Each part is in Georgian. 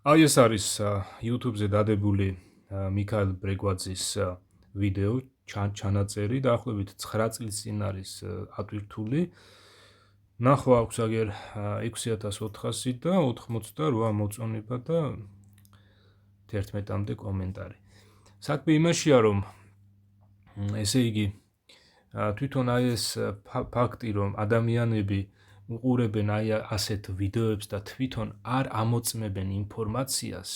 აი ეს არის YouTube-ზე დადებული მიქაელ ბრეგვაძის ვიდეო ჩანაწერი დაახლოებით 9 წლის წინ არის ატვირთული. ნახვა აქვს აგერ 6400 და 88 მოწონება და 11-მდე კომენტარი. საქმე იმაშია, რომ ესე იგი თვითონ აი ეს ფაქტი, რომ ადამიანები უყურებენ აი ასეთ ვიდეოებს და თვითონ არ ამოწმებენ ინფორმაციას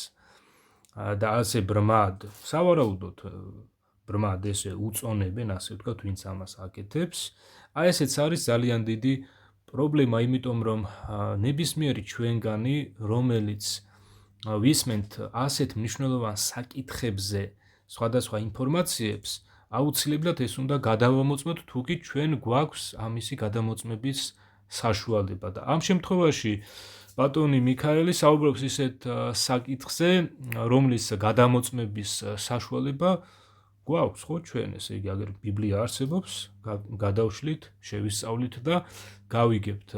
და ასე ბრმად, სავარაუდოდ ბრმად ესე უწონებენ, ასე ვთქვათ, ვინც ამას აკეთებს. აი ესეც არის ძალიან დიდი პრობლემა, იმიტომ რომ ნებისმიერი ჩვენგანი, რომელიც ვისმენთ ასეთ მნიშვნელოვან საკითხებზე სხვადასხვა ინფორმაციებს, აუცილებლად ეს უნდა გადავამოწმოთ, თუ კი ჩვენ გვაქვს ამისი გადამოწმების საშუალება და ამ შემთხვევაში ბატონი მიქაელი საუბრობს ისეთ საკითხზე, რომლის გადამოწმების საშუალება გვაქვს, ხო, ჩვენ, ესე იგი, აგერ ბიბლია არსებობს, გადავშლით, შევისწავლით და გავიგებთ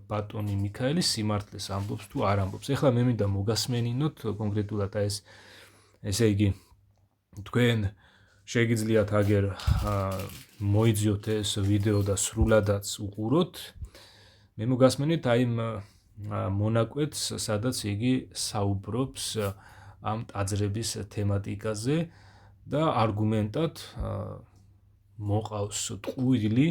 ბატონი მიქაელი სიმართლეს ამბობს თუ არ ამბობს. ეხლა მე მინდა მოგასმენინოთ კონკრეტულად ეს, ესე იგი, თქვენ შეგიძლიათ აგერ მოიძიოთ ეს ვიდეო და სრულადაც უყუროთ. მე მოგასმენით აი იმ მონაკვეთს, სადაც იგი საუბრობს ამ ტაძრების თემატიკაზე და არგუმენტად მოყავს ტყუილი,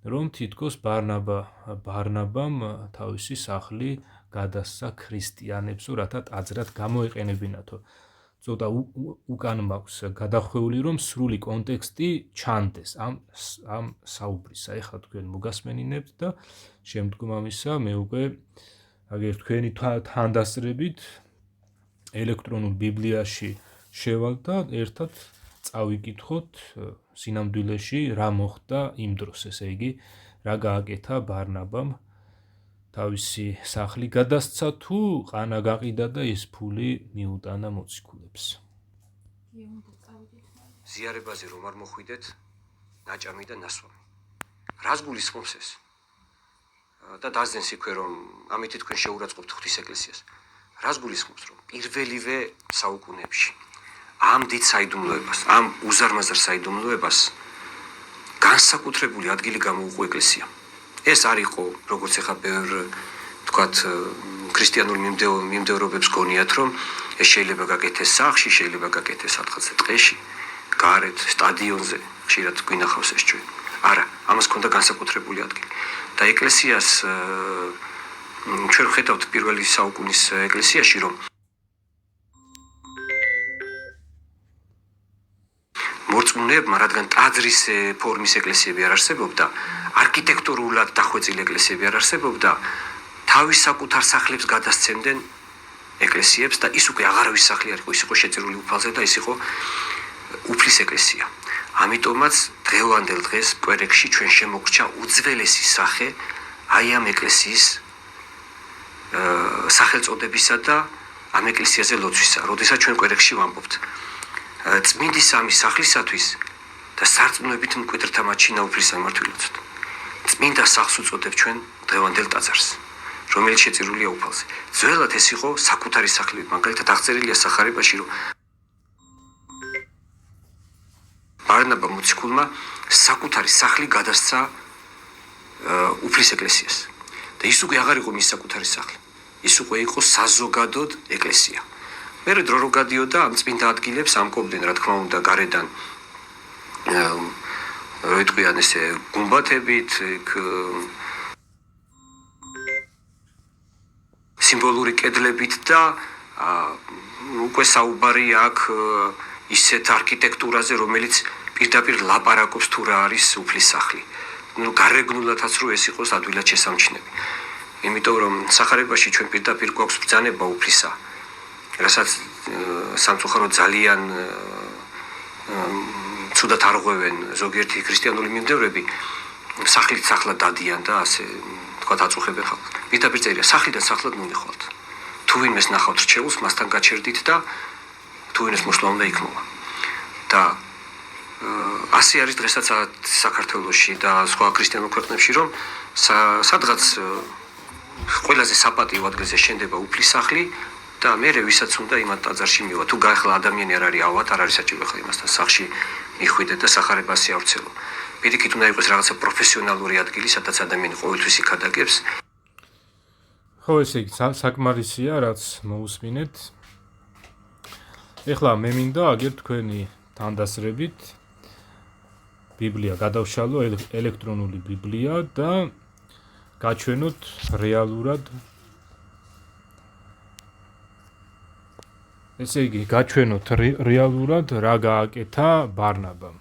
რომ თითქოს ბარნაბამ თავისი სახლი გადასცა ქრისტიანებსო, რათა ტაძრად გამოეყენებინათო. ცოტა უკან მაქვს გადახვეული, რომ სრული კონტექსტი ჩანდეს ამ საუბრისა. ეხლა თქვენ მოგასმენინებთ და შემდგომ ამისა მე უკვე აგერ თქვენი თანდასწრებით ელექტრონულ ბიბლიაში შევალ და ერთად წავიკითხოთ სინამდვილეში რა მოხდა იმ დროს, ესე იგი, რა გააკეთა ბარნაბამ, თავისი სახლი გადასცა თუ ყანა გაყიდა და ეს ფული მიუტანა მოციქულებს. ზიარებაზე რომ არ მოხვიდეთ, ნაჭამი და ნასვამი. რას გულისხმობს ეს? და დასძენს იქვე, რომ ამით თქვენ შეურაცხყოფთ ღვთის ეკლესიას. რას გულისხმობს, რომ პირველივე საუკუნეებში ამ დიდ საიდუმლოებას, ამ უზარმაზარ საიდუმლოებას განსაკუთრებული ადგილი გამოუყო ეკლესია. ეს არ იყო, როგორც ახლა ბევრ თქვათ ქრისტიანულ მიმდევრობებს გონიათ, რომ ეს შეიძლება გაკეთდეს სახლში, შეიძლება გაკეთდეს სადღაც ტყეში, გარეთ, სტადიონზე, ხშირად გვინახავს ეს ჩვენ. არა, ამას ჰქონდა განსაკუთრებული ადგილი. და ეკლესიას ჩვენ ხედავთ პირველი საუკუნის ეკლესიაში, რომ მორწმუნეებმა, რადგან ტაძრის ფორმის ეკლესიები არ არსებობდა, არქიტექტურულად დახვეწილი ეკლესიები არ არსებობდა, თავის საკუთარ სახლებს გადასცემდნენ ეკლესიებს და ის უკვე აღარავის სახლი არ იყო, ის იყო შეწირული უფალზე და ის იყო უფლის ეკლესია. ამიტომაც დღევანდელ დღეს კვერეკში ჩვენ შემოგრჩა უძველესი სახე აი ამ ეკლესიის სახელწოდებისა და ამ ეკლესიაზე ლოცვისა. როდესაც ჩვენ კვერეკში ვამბობთ წმინდი სამი სახლისათვის და სარწმუნოებით მკვიდრთა მათჩინა უფლის სამმართველოდ. წმინდა სახლს უწოდებ ჩვენ დღევანდელ ტაძარს, რომელიც შეწირულია უფალზე. ძველად ეს იყო საკუთარი სახლი, მაგალითად აღწერილია სახარებაში, რომ ბარნაბა მოციქულმა საკუთარი სახლი გადასცა უფლის ეკლესიას. და ის უკვე აღარ იყო მის საკუთარი სახლი. ის უკვე იყო საზოგადოდ ეკლესია. მერე დრო რო გადიოდა ამ წმინდა ადგილებს ამკობდნენ, რა თქმა უნდა, გარედან რო იტყვიან ესე გუმბათებით, სიმბოლური კედლებით და უკვე საუბარი აქ ისეთ არქიტექტურაზე, რომელიც პირდაპირ ლაპარაკობს თუ რა არის უფლის სახლი. გარეგნულადაც რო ეს იყოს ადვილად შესამჩნევი. იმიტომ რომ სახარებაში ჩვენ პირდაპირ გვაქვს ბრძანება უფლისა, რასაც სამწუხაროდ ძალიან ცუდად არღვევენ ზოგიერთი ქრისტიანული მიმდევრები, სახლით სახლად დადიან და ასე თქვათ აწუხებენ ხალხს. პირდაპირ წერია, სახლიდან სახლად მომიხვალთ. თუ ვინმეს ნახავთ რჩეულს, მასთან გაჩერდით და თუ ვინმეს მოსვლა უნდა იქნოვა. და ასე არის დღესაც საქართველოში და სხვა ქრისტიანულ ქვეყნებში, რომ სადღაც ყველაზე საპატიო ადგილზე შენდება უფლის სახლი და მე ვისაც უნდა იმათ ტაძარში მივა. თუ გაეხლა ადამიანი არ არის ავად, არ არის საჭირო ხა იმასთან სახში მიხვიდე და სახარებას იავრცელო. პირიქით უნდა იყოს რაღაცა პროფესიონალური ადგილი, სადაც ადამიანი ყოველთვის იქ ადაგებს. ხო, ესე იგი საკმარისია, რაც მოусმინეთ. ეხლა მე მინდა აგერ თქვენი თანდასრებით ბიბლია გადავშალო, ელექტრონული ბიბლია და გაჩვენოთ რეალურად. ესე იგი, გაჩვენოთ რეალურად რა გააკეთა ბარნაბამ.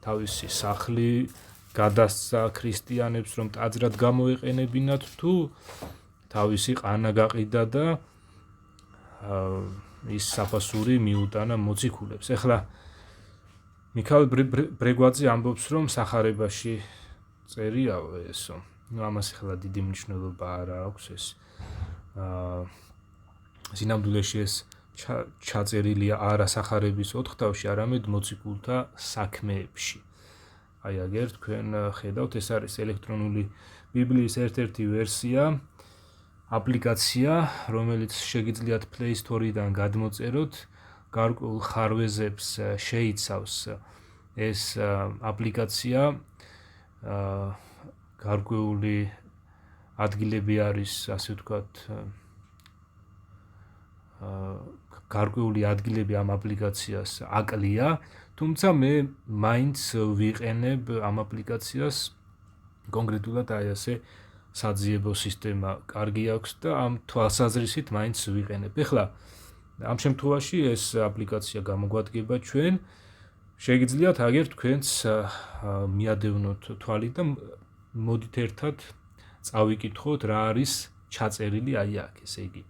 თავისი სახლი გადასცა ქრისტიანებს, რომ ტაძრად გამოეყენებინათ, თუ თავისი ყანა გაყიდა და ის საფასური მიუტანა მოციქულებს. ეხლა მიქაელ ბრეგვაძე ამბობს, რომ სახარებაში წერიაო ესო. ამას ეხლა დიდი მნიშვნელობა არ აქვს ეს. სინამდვილეში ეს ჩაწერილია არა სახარების ოთხთავში, არამედ მოციქულთა საქმეებში. აი აგერ თქვენ ხედავთ, ეს არის ელექტრონული ბიბლიის ერთ-ერთი ვერსია, აპლიკაცია, რომელიც შეგიძლიათ Play Store-დან გადმოწეროთ, გარკვეულ ხარვეზებს შეიცავს ეს აპლიკაცია, გარკვეული ადგილები არის, ასე ვთქვათ, გარკვეული ადგილები ამ აპლიკაციას აკლია, თუმცა მე მაინც ვიყენებ ამ აპლიკაციას კონკრეტულად აი ასე საძიებო სისტემა კარგი აქვს და ამ თვალსაზრისით მაინც ვიყენებ. ეხლა ამ შემთხვევაში ეს აპლიკაცია გამოგვადგება ჩვენ, შეგიძლიათ აგერ თქვენც მიადევნოთ თვალი და მოდით ერთად წავიკითხოთ რა არის ჩაწერილი აი აქ, ესე იგი.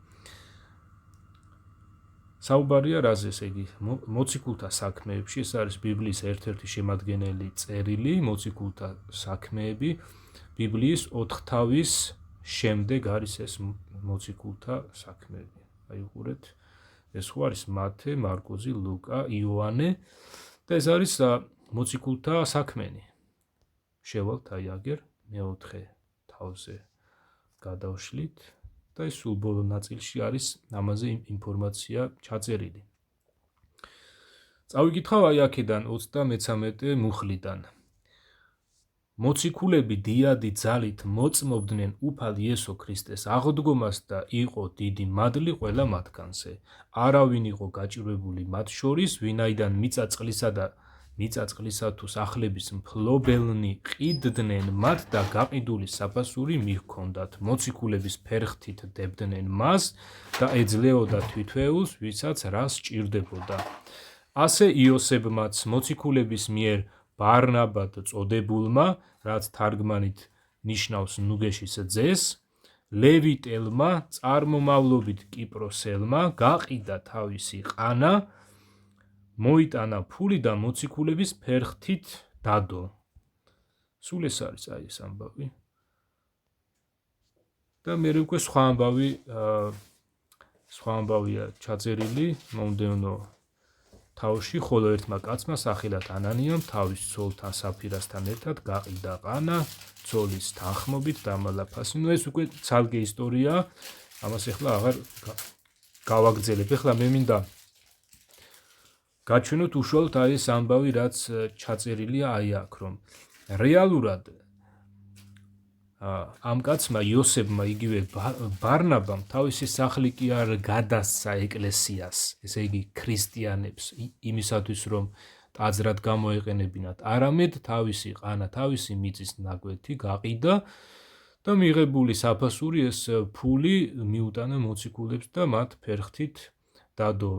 საუბარია რაზე, ესე იგი, მოციქულთა საქმეებში, ეს არის ბიბლიის ერთ-ერთი შემადგენელი წერილი, მოციქულთა საქმეები, ბიბლიის 4 თავის შემდეგ არის ეს მოციქულთა საქმეები. აი უყურეთ, ეს ხო არის მათე, მარკოზი, ლუკა, იოანე და ეს არის მოციქულთა საქმენი. შევალთ აი აგერ მეოთხე თავზე გადავშლით და ეს სულ ბოლო ნაწილში არის ამაზე ინფორმაცია ჩაწერილი. წავიკითხავ აი აქედან 33 მუხლიდან. მოციქულები დიადი ძალით მოწმობდნენ უფალ იესო ქრისტეს აღდგომას და იყო დიდი მადლი ყველა მათგანზე. არავინ იყო გაჭირვებული მათ შორის, ვინაიდან მიწა-წყლისა თუ სახლების მფლობელნი ყიდდნენ მათ და გაყიდული საფასური მიჰქონდათ. მოციქულების ფერხთით დებდნენ მას და ეძლეოდა თვითვეულს, ვისაც რა სჭირდებოდა. ასე იოსებმაც მოციქულების მიერ ბარნაბად წოდებულმა, რაც თარგმანით ნიშნავს ნუგეშის ძეს, ლევიტელმა, წარმომავლობით კიპროსელმა, გაყიდა თავისი ყანა, მოიტანა ფული და მოციქულების ფერხთით დადო. სულ ეს არის აი ეს ამბავი. და მე უკვე სხვა ამბავია ჩაწერილი მომდევნო თავში, ხოლო ერთმა კაცმა სახელად ანანიამ თავის ცოლთან საფირასთან ერთად გაყიდა ყანა, ცოლის თანხმობით დამალაფასი. ეს უკვე ცალკე ისტორია, ამას ეხლა აღარ გავაგრძელებ. ეხლა მე მინდა გაჩვენოთ უშუალოდ აი ეს ამბავი, რაც ჩაწერილია აი აქ, რომ რეალურად ამ კაცმა იოსებმა, იგივე ბარნაბამ თავისი სახლი კი არ გადასცა ეკლესიას, ესე იგი ქრისტიანებს იმისათვის, რომ ტაძრად გამოეყენებინათ, არამედ თავისი ყანა, თავისი მიწის ნაკვეთი გაყიდა და მიღებული საფასური ეს ფული მიუტანა მოციქულებს და მათ ფერხთით დადო,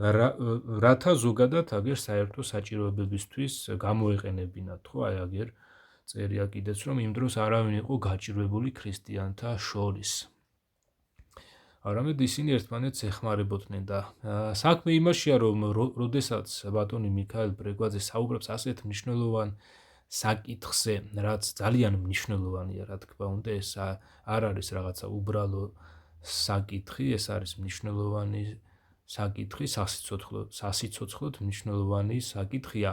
რათა ზოგადად აგერ საერთო საჭიროებებისთვის გამოეყენებინათ, ხო, აი აგერ წერია კიდეც, რომ იმ დროს არავინ იყო გაჭირვებული ქრისტიანთა შორის. არამედ ისინი ერთმანეთს ეხმარებოდნენ და საქმე იმაშია, რომ როდესაც ბატონი მიქაელ ბრეგვაძე საუბრობს ასეთ მნიშვნელოვან საკითხზე, რაც ძალიან მნიშვნელოვანია, რა თქმა უნდა, ეს არ არის რაღაცა უბრალო საკითხი, ეს არის მნიშვნელოვანი საკითხი, სასიცოცხლოდ მნიშვნელოვანი საკითხია.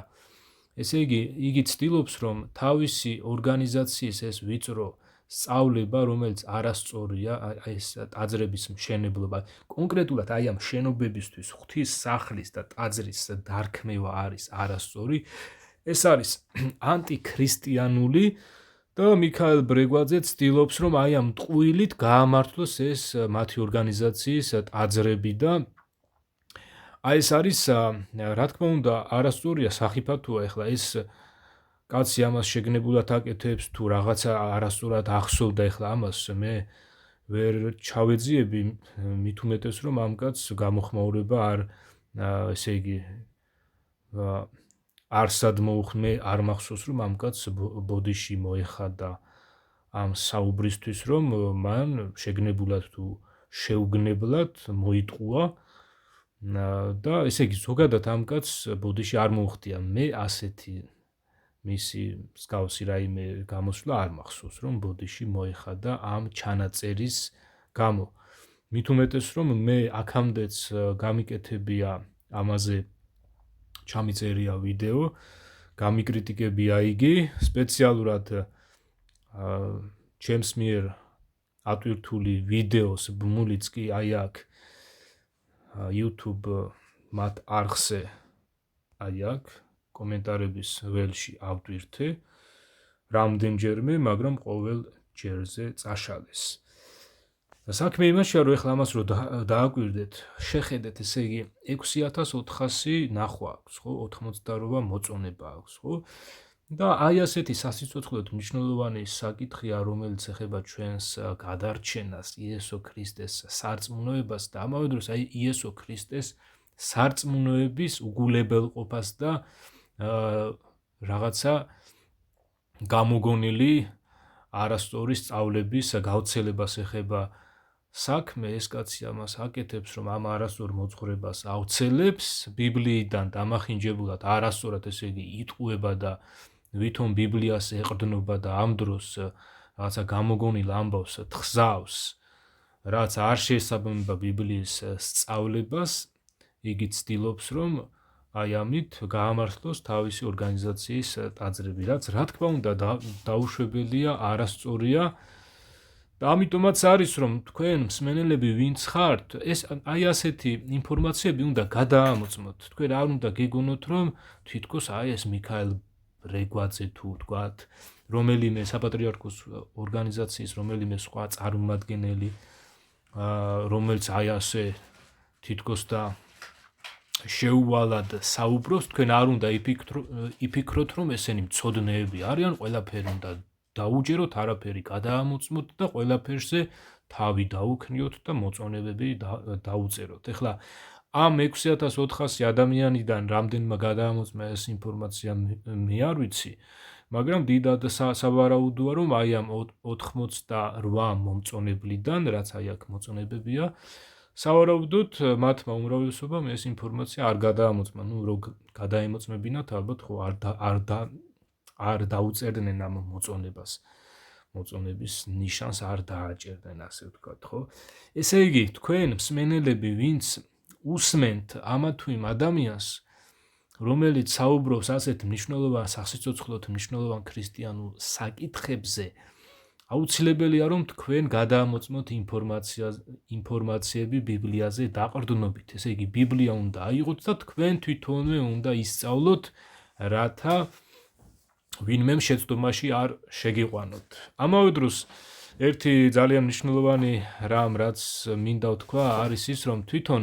ესე იგი, იგი ცდილობს, რომ თავისი ორგანიზაციის ეს ვიწრო სწავლება, რომელიც არასწორია, აი ეს ტაძრების მშენებლობა. კონკრეტულად აი ამ შენობებისთვის ღვთის სახლის და ტაძრის დარქმევა არის არასწორი. ეს არის ანტიქრისტიანული და მიქაელ ბრეგვაძე ცდილობს, რომ აი ამ ტყუილით გაამართლოს ეს მათი ორგანიზაციის ტაძრები და აი ეს არის, რა თქმა უნდა, არასწორია, სახიფათოა. ეხლა ეს კაცი ამას შეგნებულად აკეთებს თუ რაღაცა არასწორად ახსოვდა ეხლა ამას, მე ვერ ჩავეძიები, მით უმეტეს რომ ამ კაცს გამოხმაურება არ ესე იგი არსად მოუხმე, არ მახსოვს რომ ამ კაცს ბოდიში მოეხადა ამ საუბრისთვის, რომ მან შეგნებულად თუ შეუგნებლად მოიტყუა და ესე იგი ზოგადად ამ კაცს ბოდიში არ მოუხდია. მე ასეთი მისი მსგავსი რაიმე გამოსვლა არ მახსოვს, რომ ბოდიში მოეხადა ამ ჩანაწერის გამო. მით უმეტეს რომ მე აქამდეც გამიკეთებია ამაზე ჩამიწერია ვიდეო, გამიკრიტიკებია იგი, სპეციალურად ჩემს მიერ ატვირთული ვიდეოს ბმულიც კი აი აქ YouTube მათ არხზე აი აქ კომენტარების ველში ავტვირთე რამდენჯერმე, მაგრამ ყოველ ჯერზე წაშალეს. საქმე იმაშია, რომ ეხლა ამას რო დააკვირდეთ, შეხედეთ, ესე იგი 6400 ნახვა აქვს, ხო? 88 მოწონება აქვს, ხო? და აი ასეთი სასიცოცხლოდ მნიშვნელოვანი საკითხია, რომელიც ეხება ჩვენს გადარჩენას, იესო ქრისტეს სარწმუნოებას და ამავე დროს აი იესო ქრისტეს სარწმუნოების უგულებელყოფას და რაღაცა გამოგონილი არასწორი სწავლების გავრცელებას ეხება საქმე. ეს კაცი ამას აკეთებს, რომ ამ არასწორ მოძღვრებას ავრცელებს, ბიბლიიდან დამახინჯებულად არასწორად ესე იგი იტყუება და ვითომ ბიბლიას ეყრდნობა და ამ დროს რაღაცა გამოგონილ ამბავს თხზავს, რაც არ შეესაბამება ბიბლიის სწავლებას, იგი ცდილობს, რომ აი ამით გაამართლოს თავისი ორგანიზაციის ტაძრები, რაც რა თქმა უნდა დაუშვებელია, არასწორია და ამიტომაც არის, რომ თქვენ მსმენელები ვინც ხართ, ეს აი ასეთი ინფორმაციები უნდა გადაამოწმოთ. თქვენ არ უნდა გეგონოთ, რომ თითქოს აი ეს მიქაელ ბრეგვაძე თუ ვთქვათ, რომელიმე საპატრიარქოს ორგანიზაციის რომელიმე სხვა წარმომადგენელი, რომელიც აი ასე თითქოს და შეუვალად საუბრობს, თქვენ არ უნდა იფიქროთ, რომ ესენი მცოდნეები არიან, ყველაფერი უნდა დაუჯეროთ, არაფერი გადაამოწმოთ და ყველაფერზე თავი დაუქნიოთ და მოწონებები დაუწეროთ. ეხლა ამ 6400 ადამიანიდან რამდენმა გადაამოწმა ეს ინფორმაცია მე არ ვიცი, მაგრამ დიდად სავარაუდოა, რომ აი ამ 88 მომწონებლიდან, რაც აი აქ მოწონებებია, სავარაუდოდ მათმა უმრავლესობამ ეს ინფორმაცია არ გადაამოწმა. ნუ რო გადაემოწმებინათ, ალბათ ხო არ დაუწერდნენ ამ მოწონებას. მოწონების ნიშანს არ დააჭერდნენ, ასე ვთქვათ, ხო? ესე იგი, თქვენ მსმენელები, ვინც უსმენთ ამა თუ იმ ადამიანს, რომელიც საუბრობს ასეთ მნიშვნელოვან სასიცოცხლოდ მნიშვნელოვან ქრისტიანულ საკითხებზე, აუცილებელია, რომ თქვენ გადაამოწმოთ ინფორმაციები ბიბლიაზე დაყრდნობით. ესე იგი, ბიბლია უნდა აიღოთ და თქვენ თვითონვე უნდა ისწავლოთ, რათა ვინმემ შეცდომაში არ შეგიყვანოთ. ამავე დროს ერთი ძალიან მნიშვნელოვანი რამ, რაც მინდა ვთქვა, არის ის, რომ თვითონ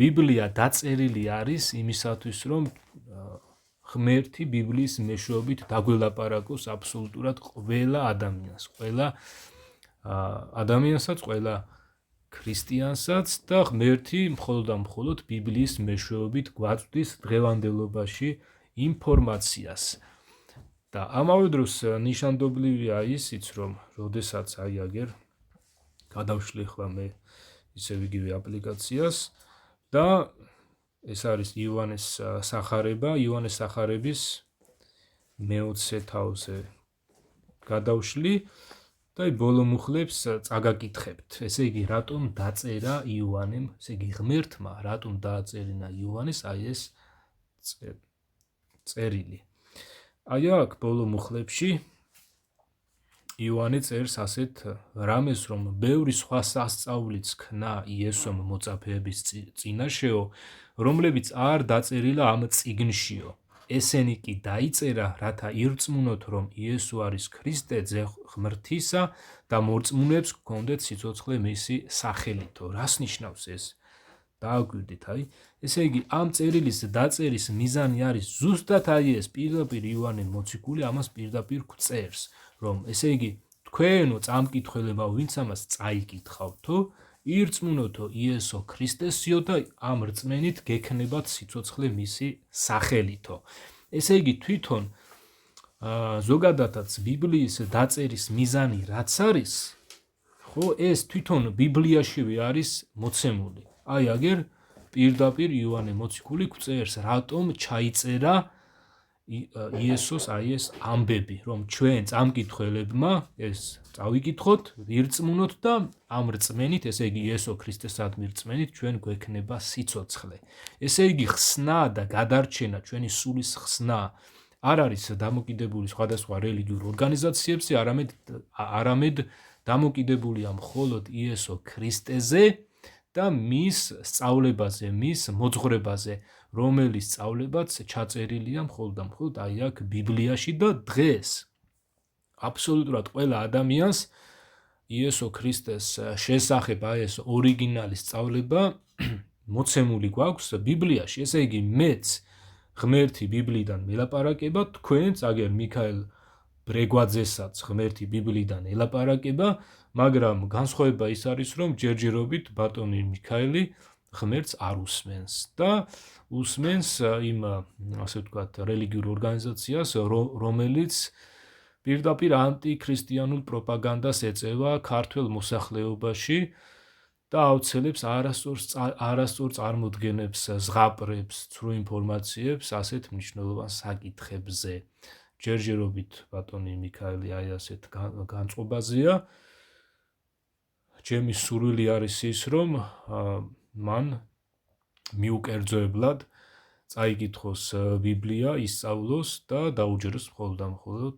ბიბლია დაწერილი არის იმისათვის, რომ ღმერთი ბიბლიის მეშვეობით დაგველაპარაკოს აბსოლუტურად ყველა ადამიანს, ყველა ადამიანსაც, ყველა ქრისტიანსაც და ღმერთი მხოლოდ და მხოლოდ ბიბლიის მეშვეობით გვაწვდის დღევანდელობაში ინფორმაციას. და ამავე დროს ნიშანდობლივია ისიც, რომ როდესაც აი აგერ გადავშლი ახლა მე ისევ იგივე აპლიკაციას და ეს არის იოანეს სახარება, იოანეს სახარების მე-20 თავზე გადავშლი და ბოლო მუხლებს წაგაკითხებთ. ესე იგი, რატომ დაწერა იოანემ, ესე იგი ღმერთმა რატომ დააწერინა იოანეს აი ეს წერილი. აი აქ ბოლო მუხლებში იოანე წერს ასეთ რამეს, რომ ბევრი სხვა სასწაულიც ქნა იესომ მოწაფეების წინაშეო, რომლებიც არ დაწერილა ამ წიგნშიო. ესენი კი დაიწერა, რათა ირწმუნოთ, რომ იესო არის ქრისტე ძე ღმრთისა და მორწმუნეებს გქონდეთ სიცოცხლე მისი სახელითო. რას ნიშნავს ეს? დააგვირდით, ესე იგი, ამ წერილის დაწერის მიზანი არის ზუსტად ეს პირდაპირ იოანე მოციქული ამას პირდაპირ გვწერს, რომ ესე იგი, თქვენო წამკითხველებო, ვინც ამას წაიკითხავთო, ირწმუნოთო იესო ქრისტესიო და ამ რწმენით გექნებათ სიცოცხლე მისი სახელითო. ესე იგი, თვითონ ზოგადადაც ბიბლიის დაწერის მიზანი რაც არის, ხო, ეს თვითონ ბიბლიაშივე არის მოცემული. აგერ პირდაპირ იოანე მოციქული გვწერს, რატომ ჩაიწერა იესოს ეს ამბები, რომ ჩვენ წამკითხველებმა ეს წავიკითხოთ, ვირწმუნოთ და ამ რწმენით, ესე იგი იესო ქრისტესადმი რწმენით ჩვენ გვექნება სიცოცხლე. ესე იგი ხსნა და გადარჩენა, ჩვენი სულის ხსნა არ არის დამოკიდებული სხვადასხვა რელიგიურ ორგანიზაციებზე, არამედ დამოკიდებულია მხოლოდ იესო ქრისტეზე და მის სწავლებაზე, მის მოძღვრებაზე, რომელიც სწავლებაც ჩაწერილია მხოლოდ და მხოლოდ აქ ბიბლიაში და დღეს აბსოლუტურად ყველა ადამიანს იესო ქრისტეს შესახებ ეს ორიგინალი სწავლება მოცემული გვაქვს ბიბლიაში. ესე იგი, მეც ღმერთი ბიბლიიდან მელაპარაკება, თქვენც აგერ მიქაელ ბრეგვაძესაც ღმერთი ბიბლიიდან ელაპარაკება, მაგრამ განსხვავება ის არის, რომ ჯერჯერობით ბატონი მიქაელი ღმერთს არ უსმენს და უსმენს იმ, ასე ვთქვათ, რელიგიურ ორგანიზაციას, რომელიც პირდაპირ ანტიქრისტიანულ პროპაგანდას ეწევა ქართულ მოსახლეობაში და აუცილებს არასწორ წარმოდგენებს, ზღაპრებს, ცრუ ინფორმაციებს ასეთ მნიშვნელოვან საკითხებზე. ჯერჯერობით ბატონი მიქაელი ასეთ განწყობაზეა. ჩემი სურვილი არის ის, რომ მან მიუკერძოებლად წაიკითხოს ბიბლია, ისწავლოს და დაუჯეროს მხოლოდ და მხოლოდ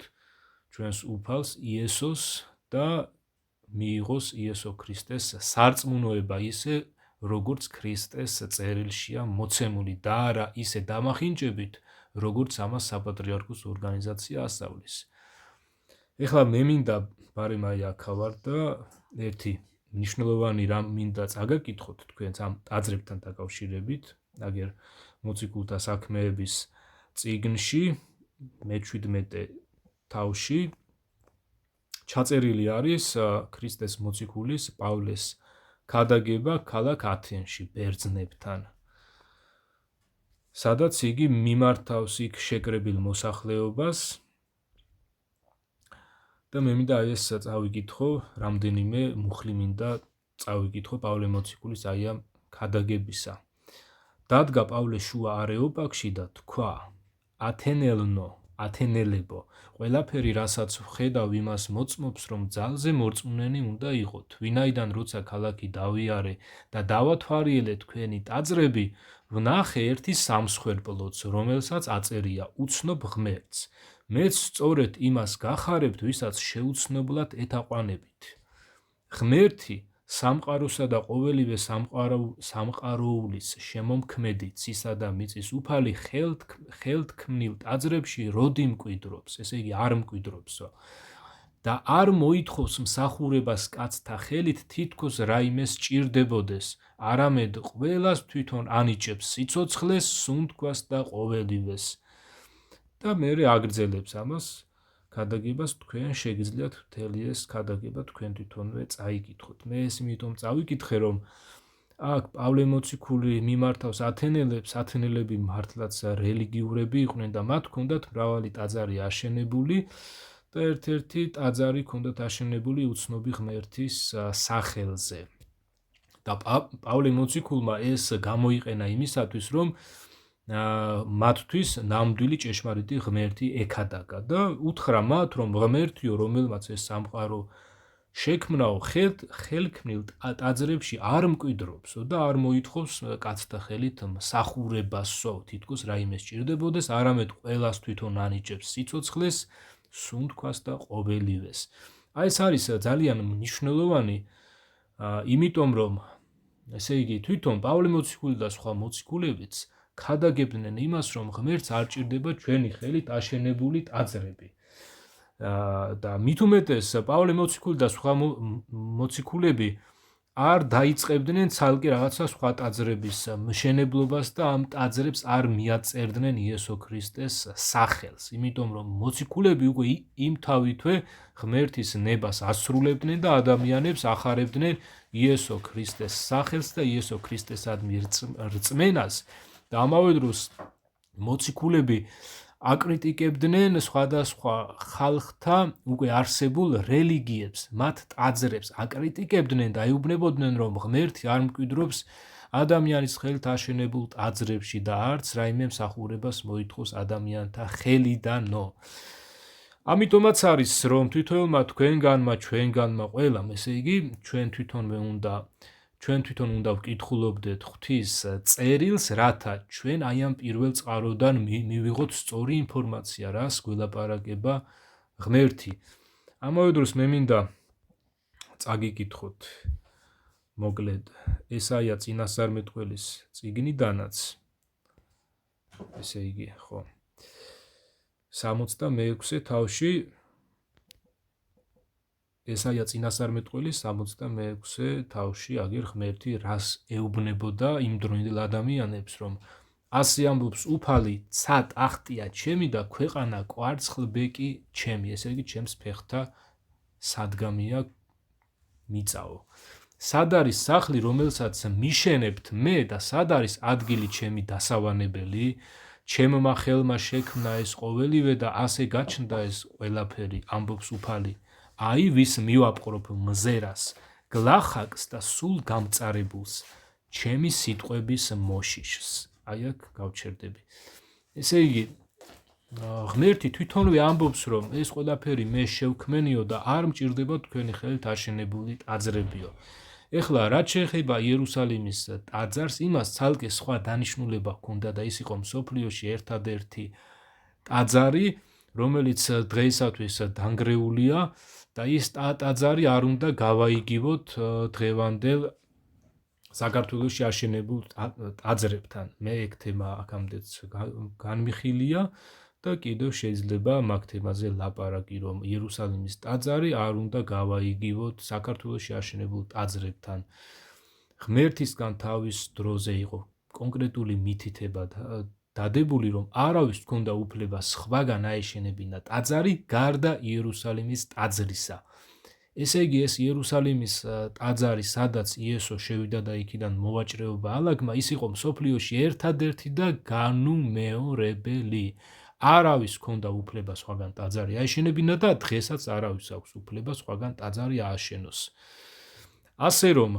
ჩვენს უფალს იესოს და მიიღოს იესო ქრისტეს სარწმუნოება ისე, როგორც ქრისტეს წერილშია მოცემული და არა ისე დამახინჯებით, როგორც ამას საპატრიარქოს ორგანიზაცია ასწავლის. ეხლა მე მინდა ბარემ აქ ვარ და ერთი მნიშვნელოვანი რამ მინდა წაგაკითხოთ თქვენს ამ ტაძრებთან დაკავშირებით, აგერ მოციქულთა საქმეების წიგნში მე-17 თავში ჩაწერილი არის ქრისტეს მოციქულის პავლეს ქადაგება ქალაქ ათენში ბერძნებთან, სადაც იგი მიმართავს იქ შეკრებილ მოსახლეობას და მე მინდა ეს წავიკითხო, რამდენიმე მუხლი მინდა წავიკითხო პავლე მოციქულის ამ ქადაგებისა. დადგა პავლე შუა არეოპაგში და თქვა, ათენელებო, ყველაფერი რასაც ვხედავ იმას მოწმობს, რომ ძალზე მორწმუნენი უნდა იყოთ, ვინაიდან როცა ქალაქი დავიარე და დავათვალიერე თქვენი ტაძრები, ვნახე ერთი სამსხვერპლოც, რომელსაც აწერია უცნობ ღმერთს. მეც სწორედ იმას გახარებთ, ვისაც შეუცნობლად ეთაყვანებით. ღმერთი სამყაროსა და ყოველივე სამყაროულის შემომქმედი ცისა და მიწის უფალი ხელთქმნილ ტაძრებში როდი მკვიდრობს, ესე იგი არ მკვიდრობსო და არ მოითხოვს მსახურებას კაცთა ხელით თითქოს რაიმე სჭირდებოდეს, არამედ ყველას თვითონ ანიჭებს სიცოცხლეს, სუნთქვას და ყოველივეს. და მე აგრძელებს ამას ქადაგებას, თქვენ შეგიძლიათ მთელი ეს ქადაგება თქვენ თვითონვე წაიკითხოთ. მე ეს იმიტომ წავიკითხე, რომ აქ პავლე მოციქული მიმართავს ათენელებს, ათენელები მართლაც რელიგიურები იყვნენ და მათ ჰქონდათ მრავალი ტაძარი აშენებული და ერთ-ერთი ტაძარი ჰქონდათ აშენებული უცნობი ღმერთის სახელზე. და პავლე მოციქულმა ეს გამოიყენა იმისათვის, რომ მათთვის ნამდვილი ჭეშმარიტი ღმერთი ეკადაგა და უთხრა მათ, რომ ღმერთიო, რომელმაც ეს სამყარო შექმნაო, ხელქმნილ ტაძრებში არ მკვიდრობსო და არ მოითხოვს კაცთა ხელით მსახურებასო, თითქოს რაიმე სჭირდებოდეს, არამედ ყველას თვითონ ანიჭებს სიცოცხლეს, სუნთქვას და ყოველივეს. აი ეს არის ძალიან მნიშვნელოვანი, იმიტომ რომ ესე იგი თვითონ პავლე მოციქული და სხვა მოციქულებიც ქადაგებდნენ იმას, რომ ღმერთს არ ჭირდება ჩვენი ხელით აშენებული ტაძრები. და მით უმეტეს პავლე მოციქული და სხვა მოციქულები არ დაიწყებდნენ ცალკე რაღაცა სხვა ტაძრების მშენებლობას და ამ ტაძრებს არ მიაწერდნენ იესო ქრისტეს სახელს, იმიტომ რომ მოციქულები უკვე იმთავითვე ღმერთის ნებას ასრულებდნენ და ადამიანებს ახარებდნენ იესო ქრისტეს სახელს და იესო ქრისტესადმი რწმენას და ამავე დროს მოციქულები აკრიტიკებდნენ სხვადასხვა ხალხთა უკვე არსებულ რელიგიებს, მათ ტაძრებს აკრიტიკებდნენ და ეუბნებოდნენ, რომ ღმერთი არ მკვიდრობს ადამიანის ხელით აშენებულ ტაძრებში და არც რაიმე მსახურებას მოითხოვს ადამიანთა ხელიდანო. ამიტომაც არის, რომ თვითონმა თქვენგანმა, ჩვენგანმა ყველამ, ესე იგი, ჩვენ თვითონ უნდა ვკითხულობდეთ ღვთის წერილს, რათა ჩვენ აი ამ პირველ წყაროდან მივიღოთ სწორი ინფორმაცია, რას გველაპარაკება ღმერთი. ამავე დროს მე მინდა წაგიკითხოთ მოკლედ ესაია წინასწარმეტყველის წიგნიდანაც, ესე იგი, ხო, 66 თავში, ესაია წინასწარმეტყველის 66 თავში აგერ ღმერთი რას ეუბნებოდა იმდროინდელ ადამიანებს, რომ ასე ამბობს უფალი, ცა ტახტია ჩემი და ქვეყანა კვარცხლბეკი ჩემი, ესე იგი ჩემს ფეხთა სადგამია მიწაო. სად არის სახლი, რომელსაც მიშენებთ მე და სად არის ადგილი ჩემი დასავანებელი? ჩემმა ხელმა შექმნა ეს ყოველივე და ასე გაჩნდა ეს ყველაფერი, ამბობს უფალი. აი ვის მივაპყრობ მზერას, გლახაკს და სულ გამწარებულს, ჩემი სიტყვების მოშიშს. აი აქ გავჩერდები. ესე იგი, ღმერთი თვითონვე ამბობს, რომ ეს ყველაფერი მე შევქმენიო და არ მჭირდება თქვენი ხელით აშენებული ტაძრებიო. ეხლა რაც შეეხება იერუსალიმის ტაძარს, იმას ცალკე სხვა დანიშნულება ჰქონდა და ის იყო მსოფლიოში ერთადერთი ტაძარი, რომელიც დღეისათვის დანგრეულია და ის ტაძარი არ უნდა გავაიგივოთ დღევანდელ საქართველოში აშენებულ ტაძრებთან. მე ეგ თემა აქამდეც განმიხილია და კიდევ შეიძლება მაგ თემაზე ლაპარაკი, რომ იერუსალიმის ტაძარი არ უნდა გავაიგივოთ საქართველოში აშენებულ ტაძრებთან. ღმერთისგან თავის დროზე იყო კონკრეტული მითითება დადებული, რომ არავის ჰქონდა უფლება სხვაგან აეშენებინა ტაძარი გარდა იერუსალიმის ტაძრისა. ესე იგი, ეს იერუსალიმის ტაძარი, სადაც იესო შევიდა და იქიდან მოვაჭრეობა ალაგმა, ის იყო მსოფლიოში ერთადერთი და განუმეორებელი. არავის ჰქონდა უფლება სხვაგან ტაძარი აეშენებინა და დღესაც არავის აქვს უფლება სხვაგან ტაძარი ააშენოს. ასე რომ,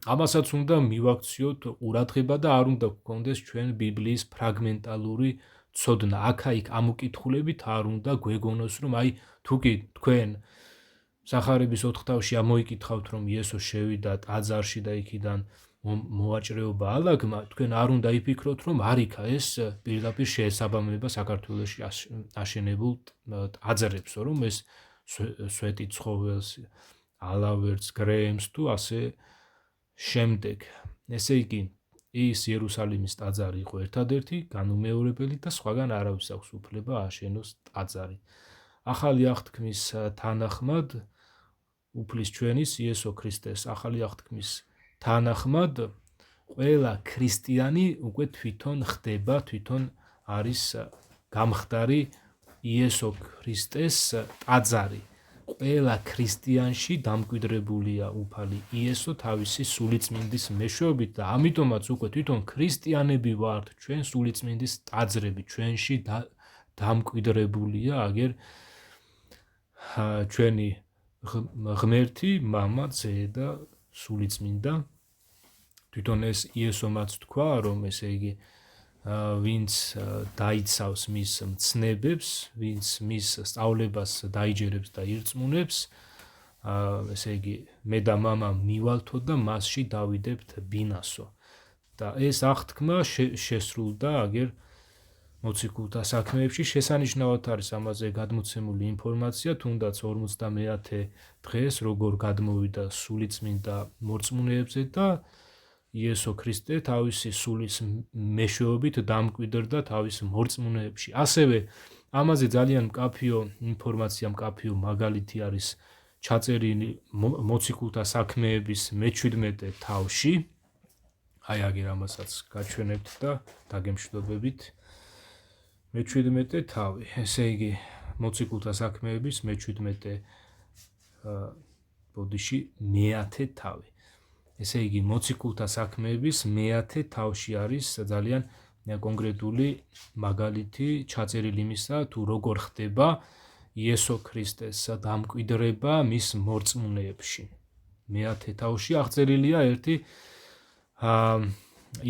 ამასაც უნდა მივაქციოთ ყურადღება და არ უნდა გქონდეს ჩვენ ბიბლიის ფრაგმენტალური ცოდნა. აქა-იქ ამოკითხულებით არ უნდა გვეგონოს, რომ აი თუ კი თქვენ სახარების 4 თავში ამოიკითხავთ, რომ იესო შევიდა ტაძარში და იქიდან მოვაჭრეობა ალაგმა, თქვენ არ უნდა იფიქროთ, რომ არ იქა ეს პირდაპირ შეესაბამება საქართველოში აშენებულ ტაძრებს, რომ ეს სვეტი ცხოველს, ალავერს, გრეემს თუ ასე შემდეგ. ესე იგი, ის იერუსალიმის ტაძარი იყო ერთადერთი, განუმეორებელი და სხვაგან არავის აქვს უფლება აშენოს ტაძარი. ახალი აღთქმის თანახმად, უფლის ჩვენის იესო ქრისტეს ახალი აღთქმის თანახმად, ყველა ქრისტიანი უკვე თვითონ ხდება, თვითონ არის გამხდარი იესო ქრისტეს ტაძარი. ყველა ქრისტიანში დამკვიდრებულია უფალი იესო თავისი სულიწმინდის მეშვეობით და ამიტომაც უკვე თვითონ ქრისტიანები ვართ, ჩვენ სულიწმინდის ტაძრები, ჩვენში დამკვიდრებულია აგერ ჩვენი ღმერთი, მამა, ძე და სულიწმინდა. თვითონ ეს იესომაც თქვა, რომ ესე იგი ვინც დაიცავს მის მცნებებს, ვინც მის სწავლებას დაიჯერებს და ირწმუნებს, ესე იგი მე და მამა მივალთო და მასში დავიდებთ ბინასო. და ეს აღთქმა შესრულდა აგერ მოციქულთა საქმეებში. შესანიშნავად არის ამაზე გადმოცემული ინფორმაცია, თუნდაც 50 დღეს როგორ გადმოვიდა სულიწმინდა მორწმუნეებზე და იესო ქრისტე თავისი სულის მეშვეობით დამკვიდრდა თავის მორწმუნეებში. ასევე ამაზე ძალიან მკაფიო ინფორმაცია, მკაფიო მაგალითი არის ჩაწერილი მოციქულთა საქმეების მე-17 თავში. აი აგერ ამასაც გაჩვენებთ და დაგემშვიდობებით. მე-17 თავი, ესე იგი მოციქულთა საქმეების მე-17 ბოდიში მე-10 თავი. ესე იგი მოციქულთა საქმეების მე-10 თავში არის ძალიან კონკრეტული მაგალითი ჩაწერილი იმისა, თუ როგორ ხდება იესო ქრისტეს დამკვიდრება მის მორწმუნეებში. მე-10 თავში აღწერილია ერთი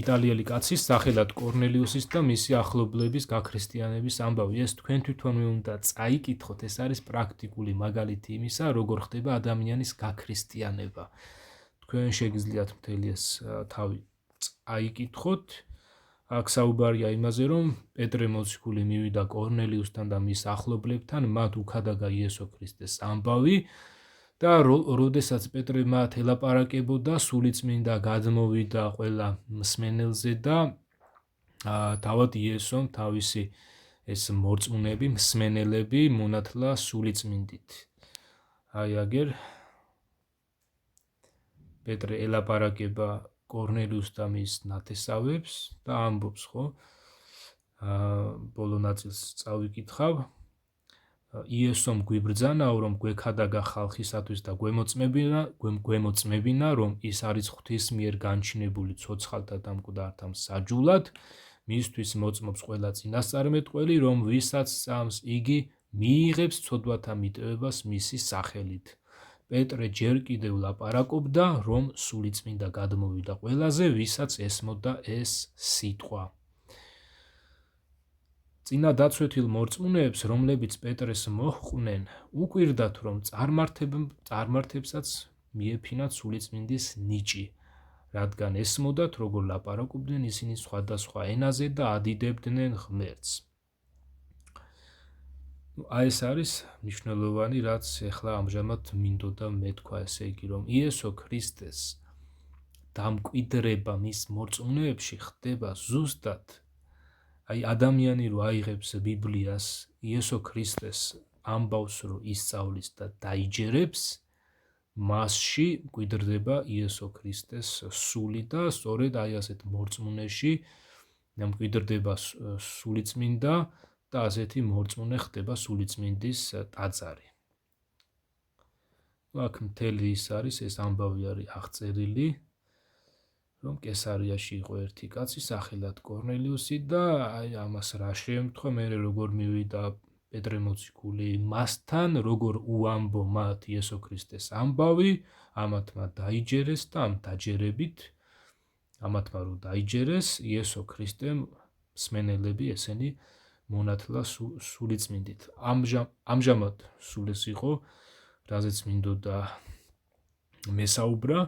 იტალიელი კაცის სახელად კორნელიუსის და მისი ახლობლების გაქრისტიანების ამბავი. ეს თქვენ თვითონვე უნდა წაიკითხოთ, ეს არის პრაქტიკული მაგალითი იმისა, როგორ ხდება ადამიანის გაქრისტიანება. თქვენ შეგიძლიათ მთელი ეს თავი წაიკითხოთ. აქ საუბარია იმაზე, რომ პეტრე მოციქული მივიდა კორნელიუსთან და მის ახლობლებთან, მათ უქადაგა იესო ქრისტეს ამბავი და როდესაც პეტრე მათ ელაპარაკებოდა, სულიწმინდა გადმოვიდა ყველა მსმენელზე და თავად იესომ თავისი ეს მორწმუნეები, მსმენელები მონათლა სულიწმინდით. აი აგერ პეტრე ელაპარაკება კორნელიუსს და მის ნათესავებს და ამბობს, ხო? ბოლო ნაწილს წავიკითხავ. იესომ გვიბრძანაო, რომ გვექადაგა ხალხისათვის და გვემოწმებინა, რომ ის არის ღვთის მიერ განჩინებული ცოცხალთა და მკვდართა მსაჯულად, მისთვის მოწმობს ყველა წინასწარმეტყველი, რომ ვისაც სწამს იგი მიიღებს ცოდვათა მიტევებას მისი სახელით. პეტრე ჯერ კიდევ ლაპარაკობდა, რომ სულიწმინდა გადმოვიდა ყველაზე, ვისაც ესმოდა ეს სიტყვა. წინა დაცვეთილ მორწმუნეებს, რომლებიც პეტრეს მოჰყვნენ, უკვირდათ, რომ წარმართებსაც მიეფინათ სულიწმინდის ნიჭი, რადგან ესმოდათ, როგორ ლაპარაკობდნენ ისინი სხვადასხვა ენაზე და ადიდებდნენ ღმერთს. აი ეს არის მნიშვნელოვანი, რაც ეხლა ამჟამად მინდოდა მეთქვა, ესე იგი, რომ იესო ქრისტეს დამკვიდრება მის მორწმუნეებში ხდება ზუსტად აი ადამიანი რო აიღებს ბიბლიას, იესო ქრისტეს ამბავს რო ისწავლის და დაიჯერებს, მასში მკვიდრდება იესო ქრისტეს სული და სწორედ აი ასეთ მორწმუნეში მკვიდრდება სულიწმინდა და ასეთი მორწმუნე ხდება სულიწმინდის ტაძარი. აქ მთელი ის არის, ეს ამბავი არის აღწერილი, რომ კესარიაში იყო ერთი კაცი სახელად კორნელიუსი და აი ამას რა შეემთხვა, მერე როგორ მივიდა პეტრე მოციქული მასთან, როგორ უამბო მათ იესო ქრისტეს ამბავი, ამათმა დაიჯერეს და ამ დაჯერებით, ამათმა რო დაიჯერეს, იესო ქრისტემ მსმენელები ესენი მონათლა სულიწმინდით. ამჟამად სულ ეს იყო, რაზეც მინდოდა მესაუბრა.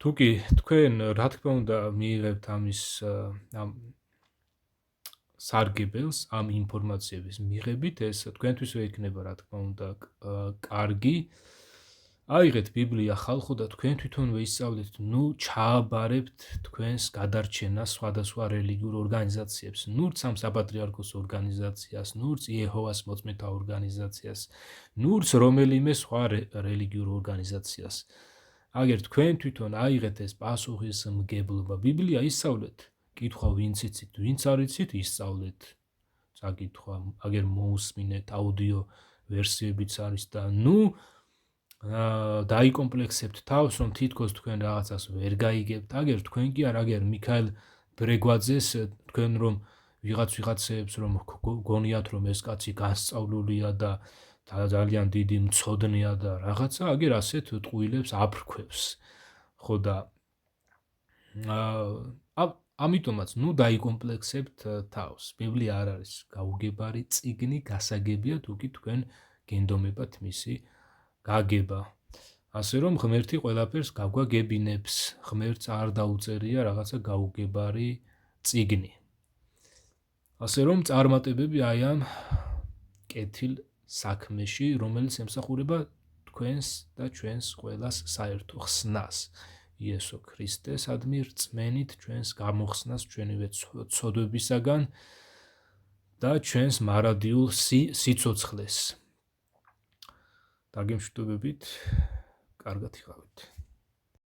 თუკი თქვენ რა თქმა უნდა მიიღებთ ამის სარგებელს ამ ინფორმაციების მიღებით, ეს თქვენთვისვე იქნება რა თქმა უნდა კარგი. აიღეთ ბიბლია ხალხო და თქვენ თვითონვე ისწავლეთ, ჩააბარებთ თქვენს გადარჩენას სხვადასხვა რელიგიურ ორგანიზაციებს, ნურც ამ საპატრიარქოს ორგანიზაციას, ნურც იეჰოვას მოწმეთა ორგანიზაციას, ნურც რომელიმე სხვა რელიგიურ ორგანიზაციას. აგერ თქვენ თვითონ აიღეთ ეს პასუხისმგებლობა, ბიბლია ისწავლეთ, კითხვა ვინც იცით, ვინც არ იცით, ისწავლეთ, წაკითხვა, აგერ მოусმინეთ, აუდიო ვერსიებიც არის და დაიკომპლექსებთ თავს, რომ თითქოს თქვენ რაღაცას ვერ გაიგებთ, აგერ თქვენ კი არ, აგერ მიქაელ ბრეგვაძეს თქვენ რომ ვიღაცეებს რომ გონიათ, რომ ეს კაცი განსწავლულია და ძალიან დიდი მცოდნეა და რაღაცა, აგერ ასეთ ტყუილებს აფრქვევს. ხო და ამიტომაც დაიკომპლექსებთ თავს. ბიბლია არ არის გაუგებარი წიგნი, გასაგებია თუკი თქვენ გენდომებათ მისი გაგება. ასე რომ ღმერთი ყველაფერს გაგვაგებინებს, ღმერთს არ დაუწერია რაღაცა გაუგებარი წიგნი. ასე რომ წარმატებები აი ამ კეთილ საქმეში, რომელიც ემსახურება თქვენს და ჩვენს ყველას საერთო ხსნას. იესო ქრისტესადმი რწმენით ჩვენს გამოხსნას ჩვენივე ცოდვებისაგან და ჩვენს მარადიულ სიცოცხლეს. დაგემშვიდობებით, კარგად იყავით.